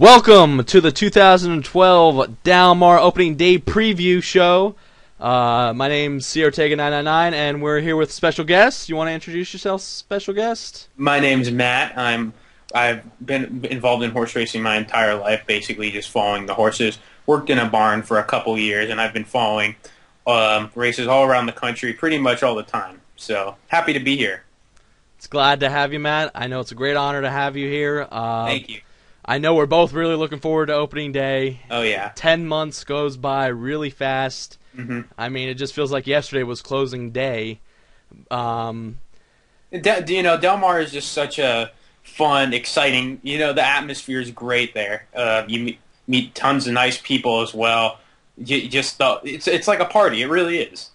Welcome to the 2012 Dalmar Opening Day Preview Show. My name's COrtega999, and we're here with special guests. You want to introduce yourself, special guest? My name's Matt. I've been involved in horse racing my entire life, basically just following the horses. Worked in a barn for a couple years, and I've been following races all around the country pretty much all the time. So, happy to be here. It's glad to have you, Matt. I know it's a great honor to have you here. Thank you. I know we're both really looking forward to opening day. Oh, yeah. 10 months goes by really fast. Mm-hmm. I mean, it just feels like yesterday was closing day. Del Mar is just such a fun, exciting, the atmosphere is great there. You meet tons of nice people as well. It's like a party. It really is.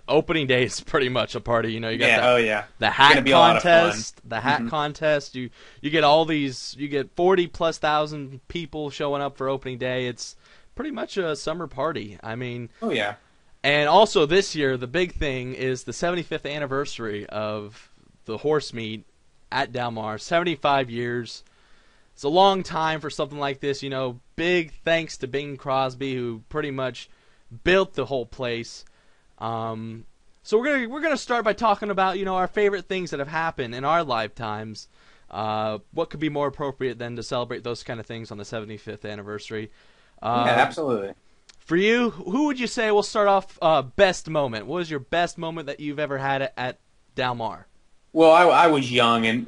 Opening day is pretty much a party. You got the hat contest. The hat contest. You get all these. You get 40,000+ people showing up for opening day. It's pretty much a summer party. I mean. Oh yeah. And also this year, the big thing is the 75th anniversary of the horse meet at Dalmar. 75 years. It's a long time for something like this. Big thanks to Bing Crosby, who pretty much built the whole place. So we're gonna start by talking about our favorite things that have happened in our lifetimes. What could be more appropriate than to celebrate those kind of things on the 75th anniversary? Yeah, absolutely. For you, who would you say? We'll start off. Best moment. What was your best moment that you've ever had at Dalmar? Well, I was young, and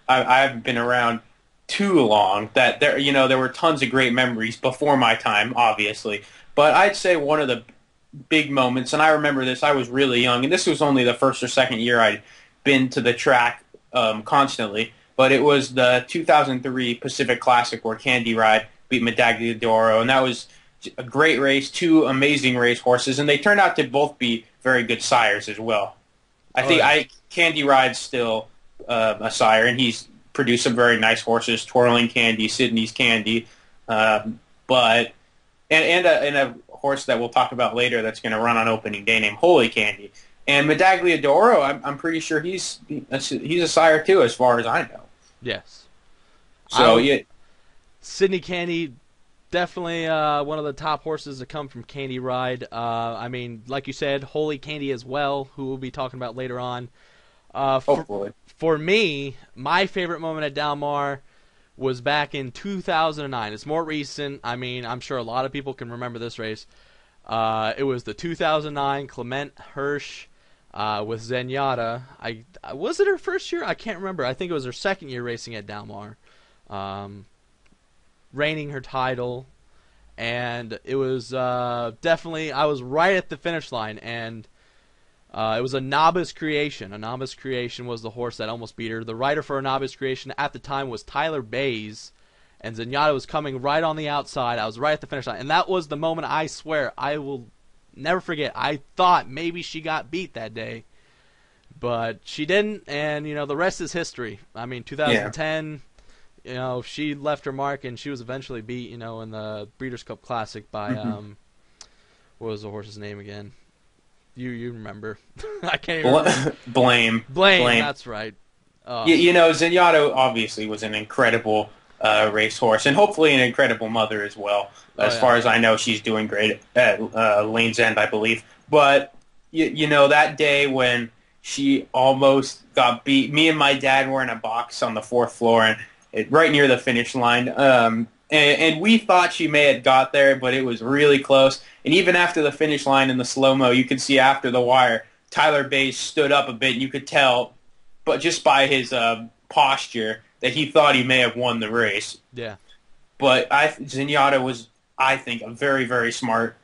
I've been around too long. That there were tons of great memories before my time, obviously. But I'd say one of the big moments, and I remember this, I was really young, and this was only the first or second year I'd been to the track constantly, but it was the 2003 Pacific Classic where Candy Ride beat Medaglia d'Oro, and that was a great race, two amazing race horses, and they turned out to both be very good sires as well. Candy Ride's still a sire, and he's produced some very nice horses, Twirling Candy, Sydney's Candy, but a horse that we'll talk about later that's going to run on opening day named Holy Candy. And Medaglia d'Oro, I'm pretty sure he's a sire too, as far as I know. Yes. So Sydney Candy, definitely one of the top horses to come from Candy Ride. I mean, like you said, Holy Candy as well, who we'll be talking about later on. Hopefully. For me, my favorite moment at Dalmar was back in 2009. It's more recent. I mean, I'm sure a lot of people can remember this race. It was the 2009 Clement Hirsch with Zenyatta. Was it her first year? I can't remember. I think it was her second year racing at Dalmar, reigning her title. And it was definitely, I was right at the finish line, and it was a novice creation. A novice creation was the horse that almost beat her. The rider for a novice creation at the time was Tyler Bays, and Zenyatta was coming right on the outside. I was right at the finish line, and that was the moment I swear I will never forget. I thought maybe she got beat that day, but she didn't, and the rest is history. I mean, 2010, she left her mark, and she was eventually beat, in the Breeders' Cup Classic by what was the horse's name again? You remember. I can't even remember. Blame. That's right. Zenyatta obviously was an incredible racehorse, and hopefully an incredible mother as well. As far as I know, she's doing great at Lane's End, I believe. But, that day when she almost got beat, me and my dad were in a box on the fourth floor, and right near the finish line. And we thought she may have got there, but it was really close. And even after the finish line in the slow-mo, you could see after the wire, Tyler Bays stood up a bit, and you could tell, but just by his posture, that he thought he may have won the race. Yeah. But Zenyatta was, I think, a very, very smart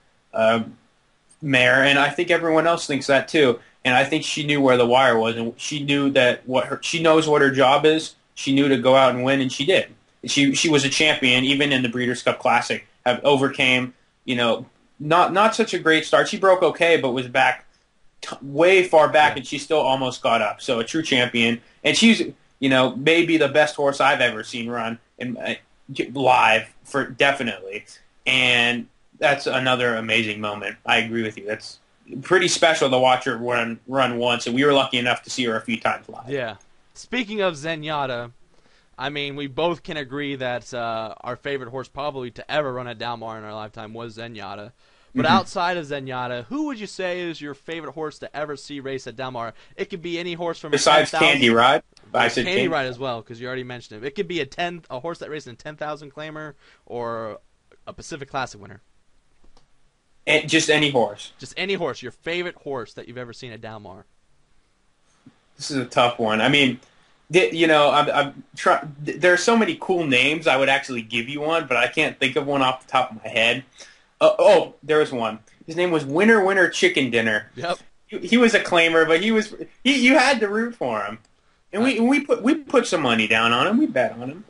mare, and I think everyone else thinks that too. And I think she knew where the wire was, and she knew that she knows what her job is. She knew to go out and win, and she did. She was a champion, even in the Breeders' Cup Classic. Overcame, not such a great start. She broke okay, but was back way far back, and she still almost got up. So a true champion, and she's maybe the best horse I've ever seen run live for definitely. And that's another amazing moment. I agree with you. That's pretty special to watch her run once, and we were lucky enough to see her a few times live. Yeah. Speaking of Zenyatta, I mean, we both can agree that our favorite horse probably to ever run at Del Mar in our lifetime was Zenyatta. But Hmm. outside of Zenyatta, who would you say is your favorite horse to ever see race at Del Mar? It could be any horse from a Besides Candy 10,000. Ride, I Well, said Candy Candy. Ride as well, because you already mentioned it. It could be a horse that raced in 10,000 claimer or a Pacific Classic winner. And just any horse. Just any horse, your favorite horse that you've ever seen at Del Mar. This is a tough one. I mean, you know, I'm try. There are so many cool names. I would actually give you one, but I can't think of one off the top of my head. Oh, there was one. His name was Winner Winner Chicken Dinner. Yep. He was a claimer, but you had to root for him, and we put some money down on him. We bet on him,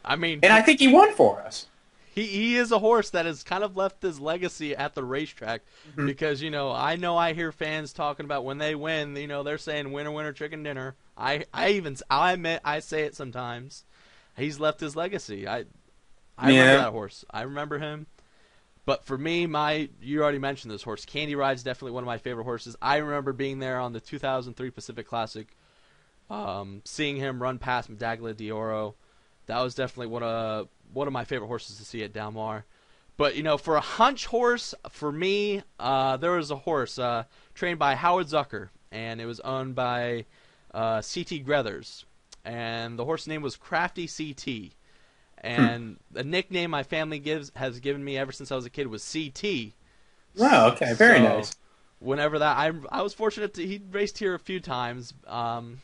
I mean, and I think he won for us. he is a horse that has kind of left his legacy at the racetrack Mhm. because I hear fans talking about when they win, they're saying winner winner chicken dinner. I admit I say it sometimes. He's left his legacy. I remember Yeah. that horse. I remember him. But for me, you already mentioned this horse. Candy Ride's definitely one of my favorite horses. I remember being there on the 2003 Pacific Classic, seeing him run past Medaglia d'Oro. That was definitely one of my favorite horses to see at Del Mar. But for a hunch horse, for me, there was a horse trained by Howard Zucker, and it was owned by C.T. Grethers, and the horse name was Crafty C.T. And the nickname my family has given me ever since I was a kid was CT. Wow. Okay. Very So nice. whenever that I was fortunate he raced here a few times.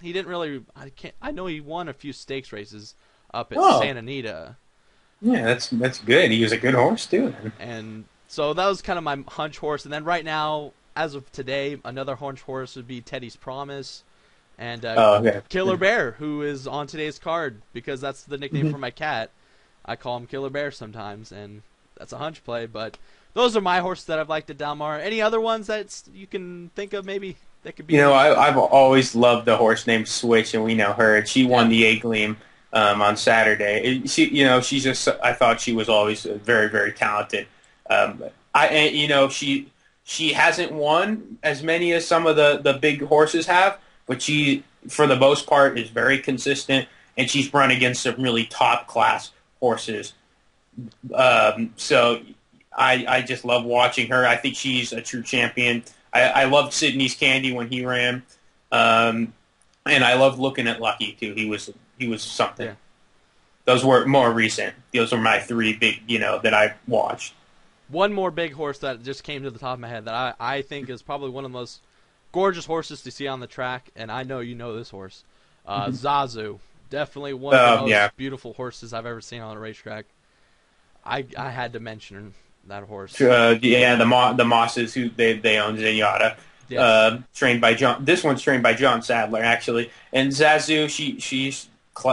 He didn't really I know he won a few stakes races up at Oh, Santa Anita, yeah. That's good. He was a good horse too. Then. and so that was kind of my hunch horse. And then right now, as of today, another hunch horse would be Teddy's Promise and Oh, okay. Killer Bear, who is on today's card because that's the nickname Mhm. for my cat. I call him Killer Bear sometimes, and that's a hunch play. But those are my horses that I've liked at Del Mar. Any other ones that you can think of maybe that could be? You know, I've always loved the horse named Switch, and we know her. And she won Yeah. the A Gleam on Saturday. She's just. I thought she was always very, very talented. She hasn't won as many as some of the big horses have, but she, for the most part, is very consistent, and she's run against some really top class horses. So I just love watching her. I think she's a true champion. I loved Sydney's Candy when he ran, and I loved looking at Lucky too. He was something. Yeah. Those were more recent. Those were my three big, that I watched. One more big horse that just came to the top of my head that I think is probably one of the most gorgeous horses to see on the track, and I know you know this horse. Zazu. Definitely one of the most Yeah. beautiful horses I've ever seen on a racetrack. I had to mention that horse. Yeah, the Mosses who they own Zenyatta. Yes. Trained by John. This one's trained by John Sadler actually, and Zazu she's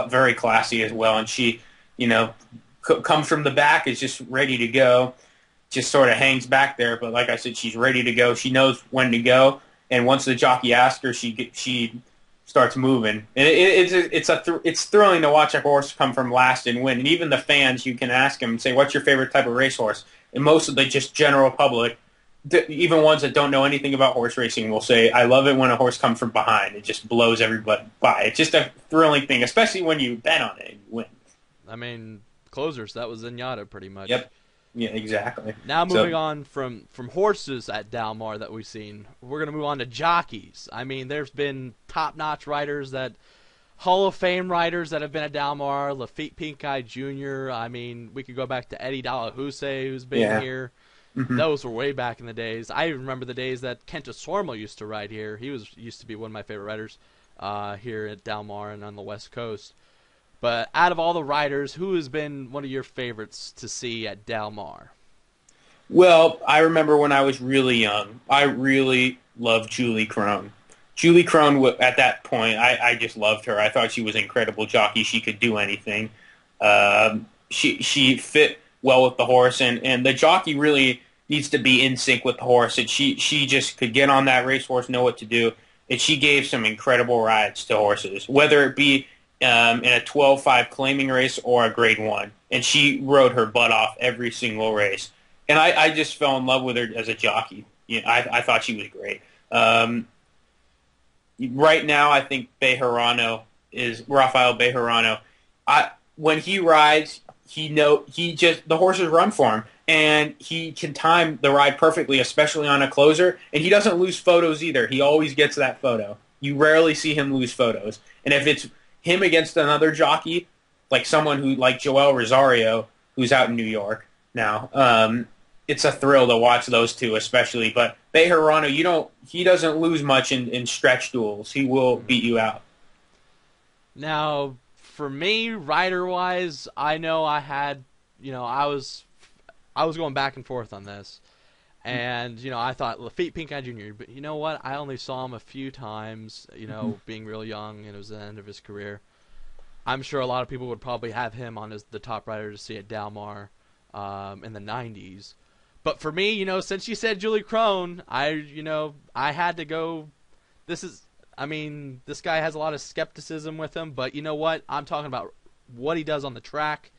very classy as well, and she comes from the back, is just ready to go, just sort of hangs back there, but like I said, she's ready to go. She knows when to go, and once the jockey asks her, she starts moving, and it's thrilling to watch a horse come from last and win. And even the fans, you can ask them and say, "What's your favorite type of racehorse?" And most of the just general public, even ones that don't know anything about horse racing, will say, "I love it when a horse comes from behind. It just blows everybody by." It's just a thrilling thing, especially when you bet on it and you win. I mean, closers. That was Zenyatta pretty much. Yep. Yeah, exactly. Now So- moving on from horses at Del Mar that we've seen, we're going to move on to jockeys. I mean, there's been top-notch riders Hall of Fame riders that have been at Del Mar, Lafitte Pink-Eye Jr. I mean, we could go back to Eddie Dallahuse, who's been Yeah. here. Mhm. Those were way back in the days. I remember the days that Kenta Sormo used to ride here. He used to be one of my favorite riders here at Del Mar and on the West Coast. But out of all the riders, who has been one of your favorites to see at Del Mar? Well, I remember when I was really young, I really loved Julie Crone. Julie Crone, at that point, I just loved her. I thought she was an incredible jockey. She could do anything. She fit well with the horse, and the jockey really needs to be in sync with the horse. And she just could get on that racehorse, know what to do, and she gave some incredible rides to horses, whether it be in a 12-5 claiming race or a Grade 1. And she rode her butt off every single race. And I just fell in love with her as a jockey. I thought she was great. Right now, I think Rafael Bejarano. when he rides, the horses run for him, and he can time the ride perfectly, especially on a closer. And he doesn't lose photos either. He always gets that photo. You rarely see him lose photos. And if it's him against another jockey, like someone who like Joel Rosario, who's out in New York now, it's a thrill to watch those two, especially. But Bejarano, he doesn't lose much in stretch duels. He will beat you out. Now, for me, rider-wise, I know I had, I was going back and forth on this. And, I thought Lafitte Pincon Jr., but you know what? I only saw him a few times, being real young, and it was the end of his career. I'm sure a lot of people would probably have him on the top rider to see at Dalmar in the 90s. But for me, since you said Julie Crone, I had to go. This guy has a lot of skepticism with him, but you know what? I'm talking about what he does on the track.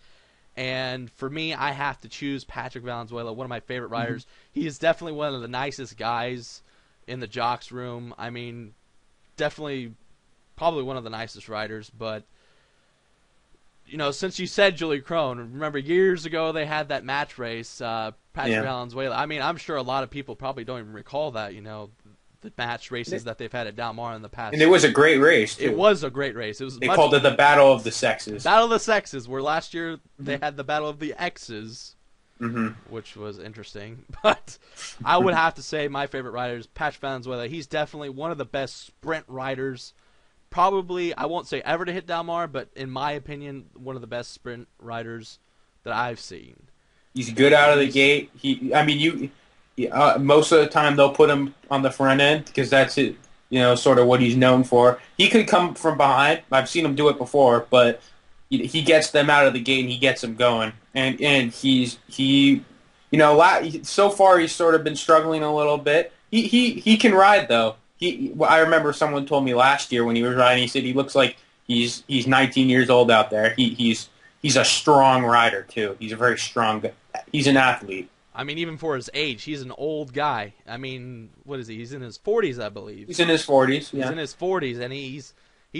And for me, I have to choose Patrick Valenzuela, one of my favorite riders. Mm-hmm. He is definitely one of the nicest guys in the jocks room. I mean, definitely probably one of the nicest riders. But, since you said Julie Crone, remember years ago they had that match race, Patrick Valenzuela. I mean, I'm sure a lot of people probably don't even recall that, the match races that they've had at Dalmar in the past. And it was a great race, too. It was a great race. They called it the Battle of the Sexes. Battle of the Sexes, where last year they had the Battle of the X's, which was interesting. But I would have to say my favorite rider is Patrick Valenzuela. He's definitely one of the best sprint riders. Probably, I won't say ever to hit Dalmar, but in my opinion, one of the best sprint riders that I've seen. He's good out of the gate. Most of the time they'll put him on the front end because that's it, sort of what he's known for. He could come from behind. I've seen him do it before, but he gets them out of the gate and he gets them going. And so far he's sort of been struggling a little bit. He can ride though. I remember someone told me last year when he was riding, he said he looks like he's 19 years old out there. He's a strong rider too. He's a very strong. He's an athlete. I mean, even for his age, he's an old guy. I mean, what is he? He's in his 40s, I believe. He's in his 40s, yeah. He's in his 40s, and he's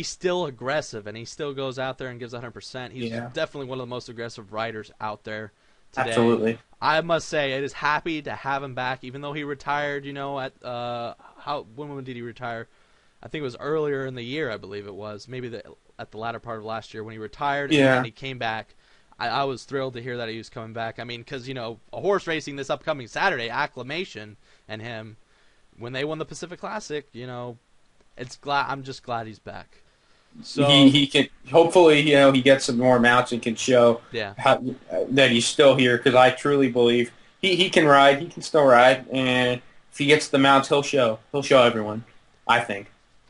still aggressive, and he still goes out there and gives 100%. He's definitely one of the most aggressive riders out there today. Absolutely. I must say, it is happy to have him back, even though he retired, when did he retire? I think it was earlier in the year, I believe it was. Maybe at the latter part of last year when he retired, and then he came back. I was thrilled to hear that he was coming back. I mean, because, a horse racing this upcoming Saturday, Acclamation, and him, when they won the Pacific Classic, I'm just glad he's back. So he can, hopefully, he gets some more mounts and can show that he's still here, because I truly believe he can ride. He can still ride, and if he gets the mounts, he'll show everyone, I think.